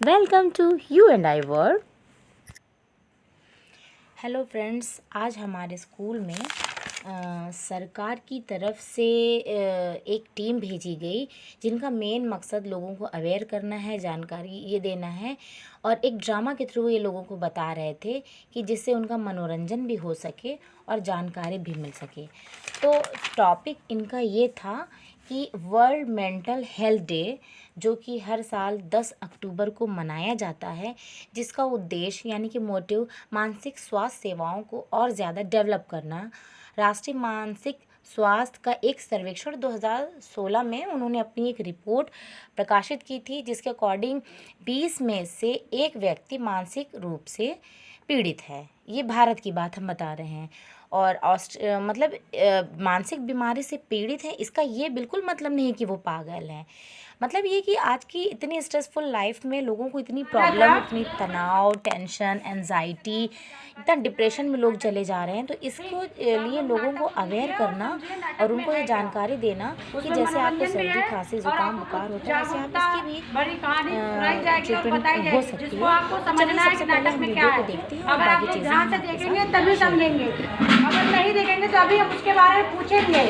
Welcome to you and I world. Hello friends, आज हमारे school में सरकार की तरफ से एक टीम भेजी गई जिनका मेन मकसद लोगों को अवेयर करना है, जानकारी ये देना है और एक ड्रामा के थ्रू ये लोगों को बता रहे थे कि जिससे उनका मनोरंजन भी हो सके और जानकारी भी मिल सके। तो टॉपिक इनका ये था कि वर्ल्ड मेंटल हेल्थ डे, जो कि हर साल 10 अक्टूबर को मनाया जाता है, जिसका उद्देश्य यानी कि मोटिव मानसिक स्वास्थ्य सेवाओं को और ज़्यादा डेवलप करना। राष्ट्रीय मानसिक स्वास्थ्य का एक सर्वेक्षण 2016 में उन्होंने अपनी एक रिपोर्ट प्रकाशित की थी, जिसके अकॉर्डिंग 20 में से एक व्यक्ति मानसिक रूप से पीड़ित है। ये भारत की बात हम बता रहे हैं। और मानसिक बीमारी से पीड़ित है, इसका ये बिल्कुल मतलब नहीं कि वो पागल हैं। मतलब ये कि आज की इतनी स्ट्रेसफुल लाइफ में लोगों को इतनी प्रॉब्लम, इतनी तनाव, टेंशन, एंजाइटी, इतना डिप्रेशन में लोग चले जा रहे हैं। तो इसको लिए लोगों को अवेयर करना और उनको ये जानकारी देना कि जैसे आपको सर्दी, खांसी, जुकाम, बुखार होता है, वैसे आप इसकी भी ट्रीटमेंट हो सकती है। चलिए सबसे पहले हम वीडियो को देखते हैं और बाकी चीज़ें ध्यान से देखेंगे तभी समझेंगे। अगर नहीं देखेंगे तो अभी हम उसके बारे में पूछेंगे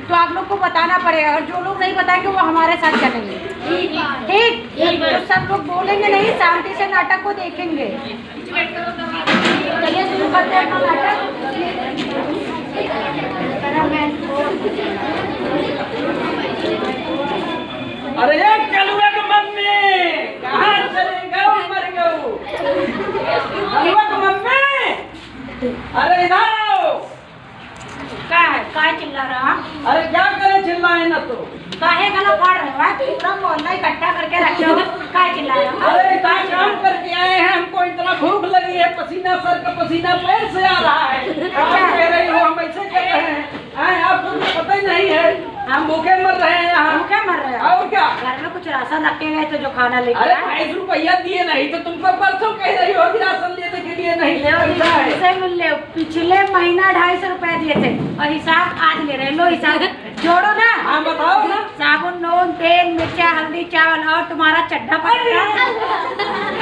तो आप लोग को बताना पड़ेगा, और जो लोग नहीं बताएंगे वो हमारे साथ चलेंगे। ठीक, तो सब लोग बोलेंगे नहीं, शांति से नाटक को देखेंगे। चलिए शुरू करते हैं अपना नाटक। अरे कलुआ के मम्मी कहाँ चले गए, मर गए। कलुआ के मम्मी, अरे इधर आओ। काय चिल्ला रहा? अरे क्या करे, चिल्लाए ना तो। काहे गला फाड़ रहे हो? पूरा मोहल्ला इकट्ठा करके रखे हो, काय चिल्ला रहे हो? अरे इतना काम करके आए हैं, हमको इतना भूख लगी है, पसीना सर का पसीना पैर से आ रहा है। क्या कह रही हो, हम ऐसे कर रहे हैं? आपको पता ही नहीं है, हम भूखे मर रहे हैं यहाँ। भूखे मर रहे हो? और क्या, घर में कुछ राशन रखे गए तो जो खाना लेके अरे आए। 22 रुपया दिए नहीं तो तुमको परसों कह रही हो कि राशन लेने के लिए नहीं पैसे मिल ले। पिछले महीना 250 रुपए दिए थे और हिसाब आज ले रहे। लो हिसाब जोड़ो ना। हाँ बताओ ना। साबुन, नून, तेल, मिर्चा, हल्दी, चावल और तुम्हारा चड्ढा पड़ेगा।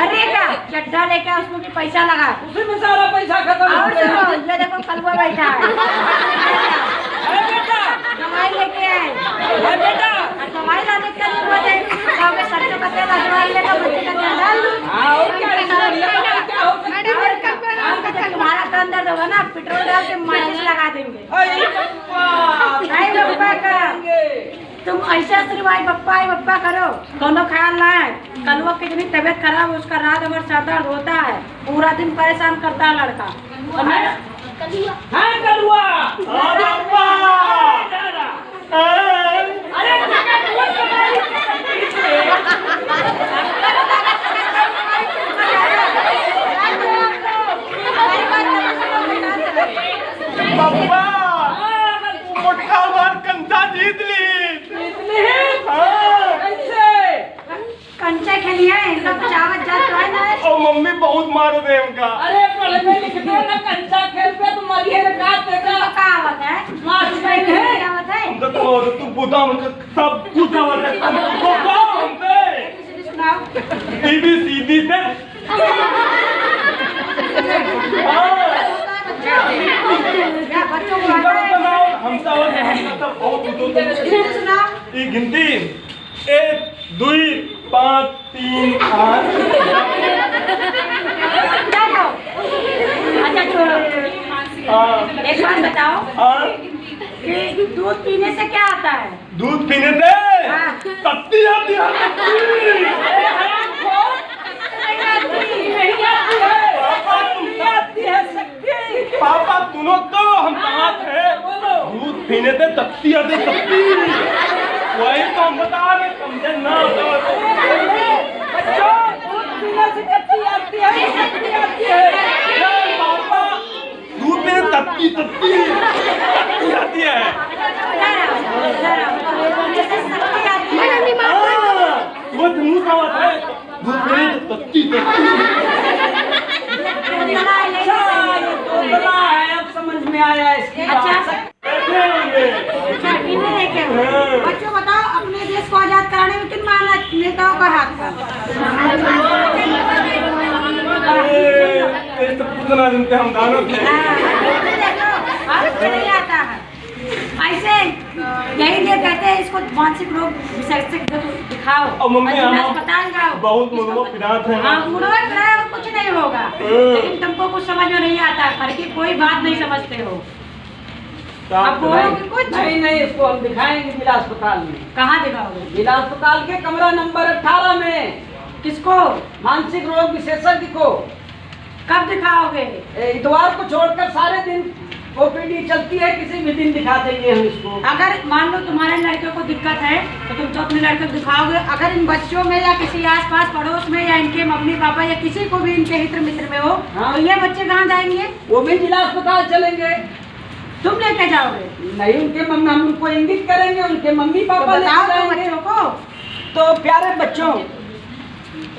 अरे क्या चड्ढा लेके उसमें भी पैसा लगा, उसी में सारा पैसा खत्म हो और गया। सुनो, ये देखो कलवा बैठा है। अरे बेटा, दवाई लेके आए। अरे बेटा, दवाई लाने का जरूरत है। सरसों का तेल, दवाई लेगा, बच्चे का तेल डाल दो। हाँ और क्या, इसमें क्या हो सकता है? तुम्हारा तन दर्द होगा ना, पेट्रोल डाल के माचिस लगा देंगे। अरे बप्पा, 250 रुपए का। तुम ऐसा सिर्फ आई बप्पा करो, कोनो ख्याल ना है। कलुआ की जितनी तबीयत खराब है, उसका रात भर सर दर्द होता है, पूरा दिन परेशान करता है लड़का। हाँ कलुआ, अरे बप्पा, अरे बप्पा मोटका मार कंचा जीत ली। कंचा खेलिए, इनका चावल जात है ना। और मम्मी बहुत मारो दे उनका। अरे पढ़ने लिखने ना कंचा खेल पे तुम मरिए ना काट देगा। कहावत है, मार देंगे। कहावत है। तो तू बुदा मुझे सब कुछ आवत है। तो कौन हमसे सुनाओ। सीधी सीधी से बच्चों को बताओ, हम सब बहुत सुनाओ। ये गिनती 1 2 5 3 8। अच्छा छोड़ो, हाँ एक बात बताओ हाँ, कि दूध पीने से क्या आता है? दूध पीने से हाँ। तत्ती आती है, पापा सुनो तो, हम कहाँ थे? दूध पीने से तत्ती आती, तत्ती। वही तो हम बता रहे, समझे ना। बच्चों, दूध पीने से कत्ती आती है, शक्ति आती है। पापा दूध पीने से तत्ती तत्ती आती है। वो मुँह का बात है, दूध पीने से तत्ती तोतला है, अब समझ में आया इसकी बात। अच्छा पीने लेके बच्चों बताओ, अपने देश को आजाद कराने में किन महान नेताओं का हाथ था? इतना दिन के हम दानव थे। अब मुझे नहीं आता है ऐसे, यही लिए कहते हैं इसको मानसिक रोग विशेषज्ञ दिखाओ और मम्मी जिला हम अस्पताल जाओ। बहुत मुर्मो पिरात हैं। हाँ मुड़ो पिराए और कुछ नहीं होगा, लेकिन तुमको कुछ समझ में नहीं आता, घर की कोई बात नहीं समझते हो। अब बोलोगे कुछ नहीं, इसको हम दिखाएंगे जिला अस्पताल में। कहाँ दिखाओगे? जिला अस्पताल के कमरा नंबर 18 में। किसको? मानसिक रोग विशेषज्ञ को। कब दिखाओगे? इतवार को छोड़कर सारे दिन ओपीडी चलती है, किसी भी दिन दिखा देंगे हम इसको। अगर मान लो तुम्हारे लड़के को दिक्कत है तो तुम तो अपने लड़के को दिखाओगे, अगर इन बच्चों में या किसी आसपास पड़ोस में या इनके मम्मी पापा या किसी को भी इनके हित मित्र में हो, हाँ। तो ये बच्चे कहाँ जाएंगे? वो भी जिला अस्पताल चलेंगे। तुम लेके जाओगे? नहीं, उनके मम्मी, हम उनको इंगित करेंगे, उनके मम्मी तो पापा बताओ लेके तो जाएंगे। बच्चों को। तो प्यारे बच्चों,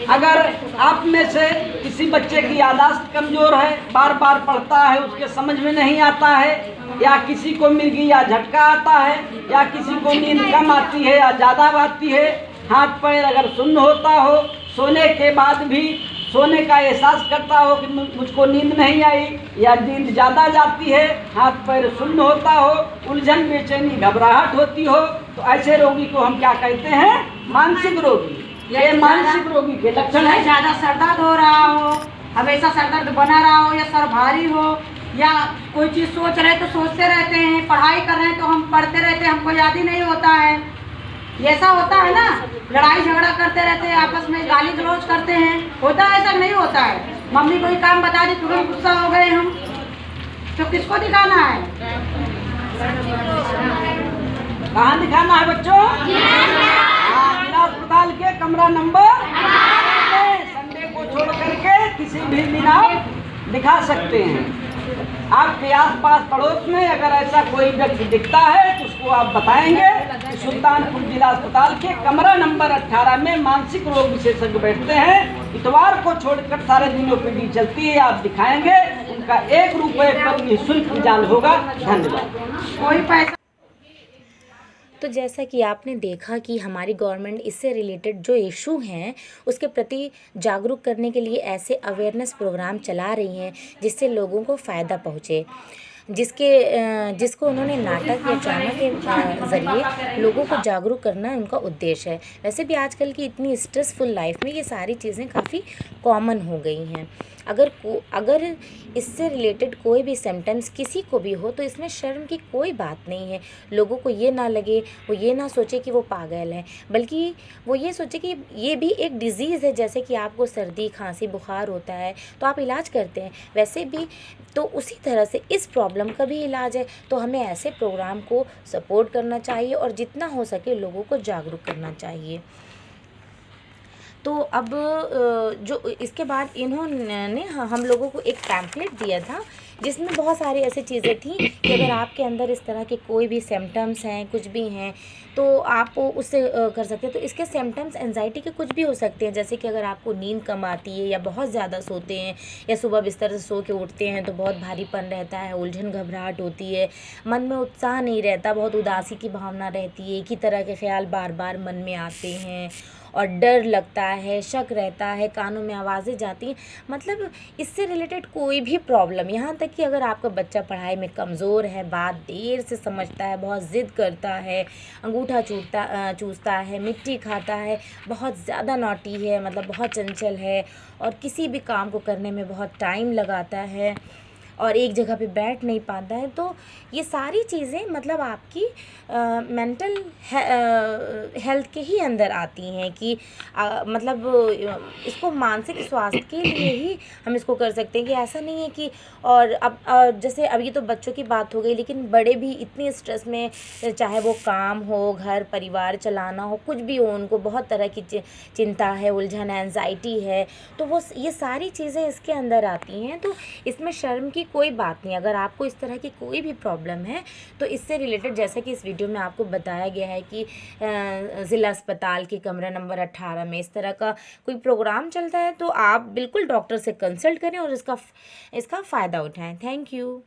अगर आप में से किसी बच्चे की याददाश्त कमजोर है, बार बार पढ़ता है, उसके समझ में नहीं आता है, या किसी को मिर्गी या झटका आता है, या किसी को नींद कम आती है या ज़्यादा आती है, हाथ पैर अगर सुन्न होता हो, सोने के बाद भी सोने का एहसास करता हो कि मुझको नींद नहीं आई, या नींद ज़्यादा जाती है, हाथ पैर सुन्न होता हो, उलझन बेचैनी घबराहट होती हो, तो ऐसे रोगी को हम क्या कहते हैं? मानसिक रोगी। ये मानसिक रोगी के लक्षण है। ज़्यादा सर दर्द हो रहा हो, हमेशा सर दर्द बना रहा हो, या सर भारी हो, या कोई चीज़ सोच रहे तो सोचते रहते हैं, पढ़ाई कर रहे हैं तो हम पढ़ते रहते हैं, हमको याद ही नहीं होता है, ये ऐसा होता है ना, लड़ाई झगड़ा करते रहते हैं, आपस में गाली गलौज करते हैं, होता है? ऐसा नहीं होता है। मम्मी कोई काम बता दी तुरंत गुस्सा हो गए हम, तो किसको दिखाना है? कहाँ दिखाना है बच्चों? जिला अस्पताल के कमरा नंबर संडे को छोड़ करके किसी भी दिन आप दिखा सकते हैं। आपके आसपास पड़ोस में अगर ऐसा कोई व्यक्ति दिखता है तो उसको आप बताएंगे कि सुल्तानपुर जिला अस्पताल के कमरा नंबर 18 में मानसिक रोग विशेषज्ञ बैठते हैं। इतवार को छोड़कर सारे दिन ओपीडी चलती है, आप दिखाएंगे, उनका 1 रुपये पर निःशुल्क इलाज होगा। धन्यवाद। कोई पैसा तो जैसा कि आपने देखा कि हमारी गवर्नमेंट इससे रिलेटेड जो इशू हैं उसके प्रति जागरूक करने के लिए ऐसे अवेयरनेस प्रोग्राम चला रही हैं जिससे लोगों को फ़ायदा पहुँचे, जिसको उन्होंने नाटक या ड्रामा के ज़रिए लोगों को जागरूक करना उनका उद्देश्य है। वैसे भी आजकल की इतनी स्ट्रेसफुल लाइफ में ये सारी चीज़ें काफ़ी कॉमन हो गई हैं। अगर इससे रिलेटेड कोई भी सिम्टम्स किसी को भी हो तो इसमें शर्म की कोई बात नहीं है। लोगों को ये ना लगे, वो ये ना सोचे कि वो पागल है, बल्कि वो ये सोचे कि ये भी एक डिज़ीज़ है। जैसे कि आपको सर्दी खांसी बुखार होता है तो आप इलाज करते हैं, वैसे भी तो उसी तरह से इस प्रॉब्लम का भी इलाज है। तो हमें ऐसे प्रोग्राम को सपोर्ट करना चाहिए और जितना हो सके लोगों को जागरूक करना चाहिए। तो अब जो इसके बाद इन्होंने हम लोगों को एक पैम्फलेट दिया था जिसमें बहुत सारी ऐसी चीज़ें थी कि अगर आपके अंदर इस तरह के कोई भी सिम्टम्स हैं, कुछ भी हैं, तो आप उससे कर सकते हैं। तो इसके सिम्टम्स एंजाइटी के कुछ भी हो सकते हैं, जैसे कि अगर आपको नींद कम आती है या बहुत ज़्यादा सोते हैं या सुबह बिस्तर से सो के उठते हैं तो बहुत भारीपन रहता है, उलझन घबराहट होती है, मन में उत्साह नहीं रहता, बहुत उदासी की भावना रहती है, एक ही तरह के ख्याल बार बार मन में आते हैं और डर लगता है, शक रहता है, कानों में आवाज़ें जाती हैं, मतलब इससे रिलेटेड कोई भी प्रॉब्लम, यहाँ तक कि अगर आपका बच्चा पढ़ाई में कमज़ोर है, बात देर से समझता है, बहुत ज़िद करता है, अंगूठा चूसता है, मिट्टी खाता है, बहुत ज़्यादा नॉटी है, मतलब बहुत चंचल है और किसी भी काम को करने में बहुत टाइम लगाता है और एक जगह पे बैठ नहीं पाता है, तो ये सारी चीज़ें मतलब आपकी मेंटल हेल्थ के ही अंदर आती हैं कि मतलब इसको मानसिक स्वास्थ्य के लिए ही हम इसको कर सकते हैं कि ऐसा नहीं है कि और अब जैसे अब ये तो बच्चों की बात हो गई, लेकिन बड़े भी इतनी स्ट्रेस में, चाहे वो काम हो, घर परिवार चलाना हो, कुछ भी हो, उनको बहुत तरह की चिंता है, उलझन है, एंजाइटी है, तो वो ये सारी चीज़ें इसके अंदर आती हैं। तो इसमें शर्म की कोई बात नहीं। अगर आपको इस तरह की कोई भी प्रॉब्लम है तो इससे रिलेटेड, जैसा कि इस वीडियो में आपको बताया गया है कि ज़िला अस्पताल के कमरा नंबर 18 में इस तरह का कोई प्रोग्राम चलता है, तो आप बिल्कुल डॉक्टर से कंसल्ट करें और इसका फ़ायदा उठाएं। Thank you.